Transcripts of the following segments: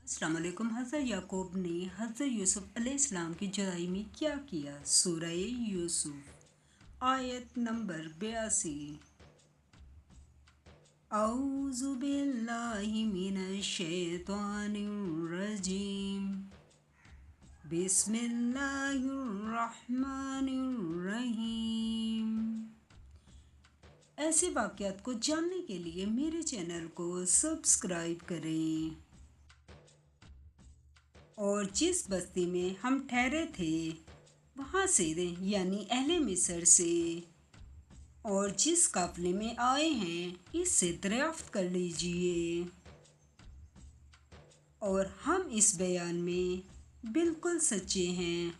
अस्सलाम वालेकुम। हज़रत याकूब ने हज़रत यूसुफ अलैहिस्सलाम की जुदाई में क्या किया? सूरह यूसुफ आयत नंबर 82। औज़ु बिल्लाहि मिनश शैतानिर रजीम। बिस्मिल्लाहिर रहमानिर रहीम। ऐसे वाक़यात को जानने के लिए मेरे चैनल को सब्सक्राइब करें। और जिस बस्ती में हम ठहरे थे वहाँ से यानी अहले मिस्र से और जिस काफ़िले में आए हैं इससे दरियाफ्त कर लीजिए। और हम इस बयान में बिल्कुल सच्चे हैं।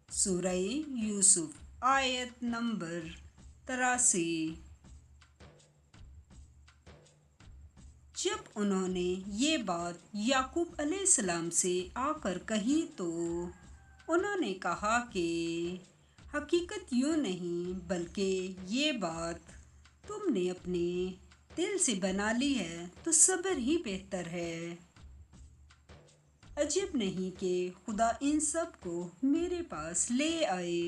सूरह यूसुफ आयत नंबर 83। जब उन्होंने ये बात याकूब अलैहिस्सलाम से आकर कही तो उन्होंने कहा कि हकीकत यूँ नहीं बल्कि ये बात तुमने अपने दिल से बना ली है तो सब्र ही बेहतर है। अजब नहीं कि खुदा इन सब को मेरे पास ले आए।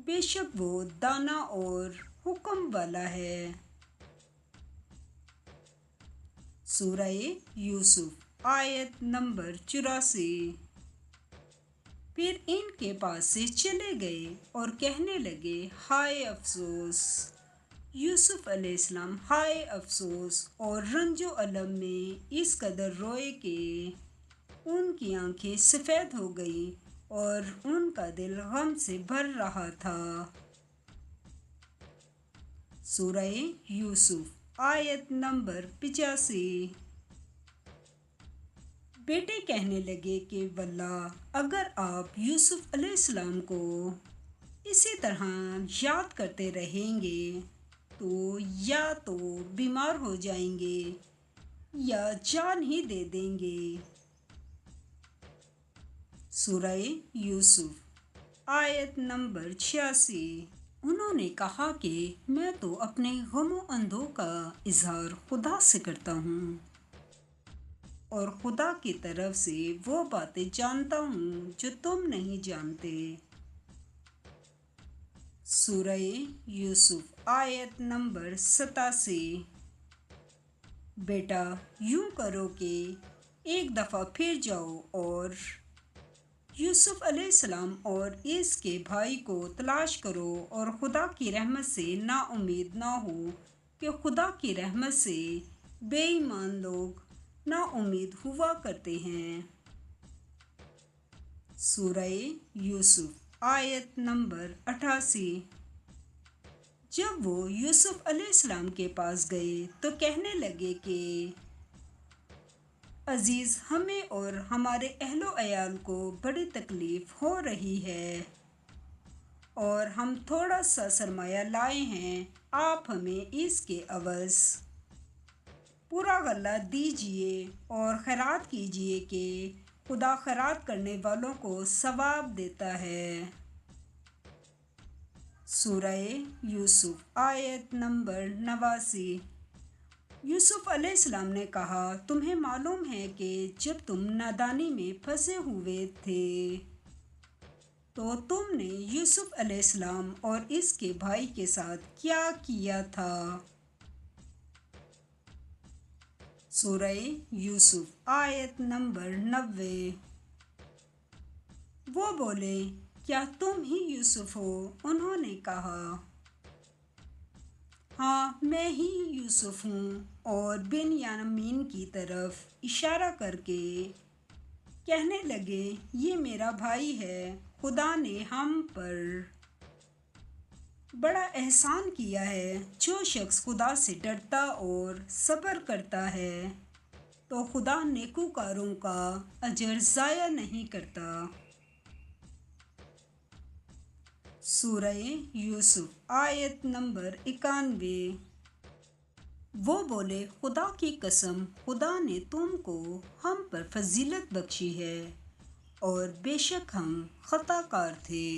बेशक वो दाना और हुक्म वाला है। सूरह यूसुफ आयत नंबर 84। फिर इनके पास से चले गए और कहने लगे, हाय अफसोस। यूसुफ अलैहिस्सलाम हाय अफसोस और रंजो अलम में इस कदर रोए कि उनकी आंखें सफ़ेद हो गई और उनका दिल गम से भर रहा था। सूरह यूसुफ आयत नंबर 85। बेटे कहने लगे कि वल्लाह अगर आप यूसुफ अलैहिस्सलाम को इसी तरह याद करते रहेंगे तो या तो बीमार हो जाएंगे या जान ही दे देंगे। सूरह यूसुफ आयत नंबर 86। उन्होंने कहा कि मैं तो अपने गमो अंधों का इजहार खुदा से करता हूँ और खुदा की तरफ से वो बातें जानता हूँ जो तुम नहीं जानते। सूरह यूसुफ आयत नंबर 87। बेटा यूँ करो कि एक दफ़ा फिर जाओ और यूसुफ अलैहिस्सलाम और इसके भाई को तलाश करो और खुदा की रहमत से ना उम्मीद ना हो कि खुदा की रहमत से बेईमान लोग ना उम्मीद हुआ करते हैं। सूरह यूसुफ आयत नंबर 88। जब वो यूसुफ अलैहिस्सलाम के पास गए तो कहने लगे कि अज़ीज़ हमें और हमारे अहलो अयाल को बड़ी तकलीफ़ हो रही है और हम थोड़ा सा सरमाया लाए हैं। आप हमें इसके अवज़ पूरा गल्ला दीजिए और खैरात कीजिए कि खुदा खैरात करने वालों को सवाब देता है। सूरह यूसुफ आयत नंबर 89। यूसुफ अलैहिस्सलाम ने कहा, तुम्हें मालूम है कि जब तुम नादानी में फंसे हुए थे तो तुमने यूसुफ अलैहिस्सलाम और इसके भाई के साथ क्या किया था। सूरह यूसुफ आयत नंबर 90। वो बोले, क्या तुम ही यूसुफ हो? उन्होंने कहा, हाँ मैं ही यूसुफ हूँ। और बिन्यामीन की तरफ इशारा करके कहने लगे, ये मेरा भाई है। खुदा ने हम पर बड़ा एहसान किया है। जो शख्स खुदा से डरता और सब्र करता है तो खुदा नेकूकारों का अजर ज़ाया नहीं करता। सूरह यूसुफ आयत नंबर 91। वो बोले, खुदा की कसम खुदा ने तुमको हम पर फजीलत बख्शी है और बेशक हम खताकार थे।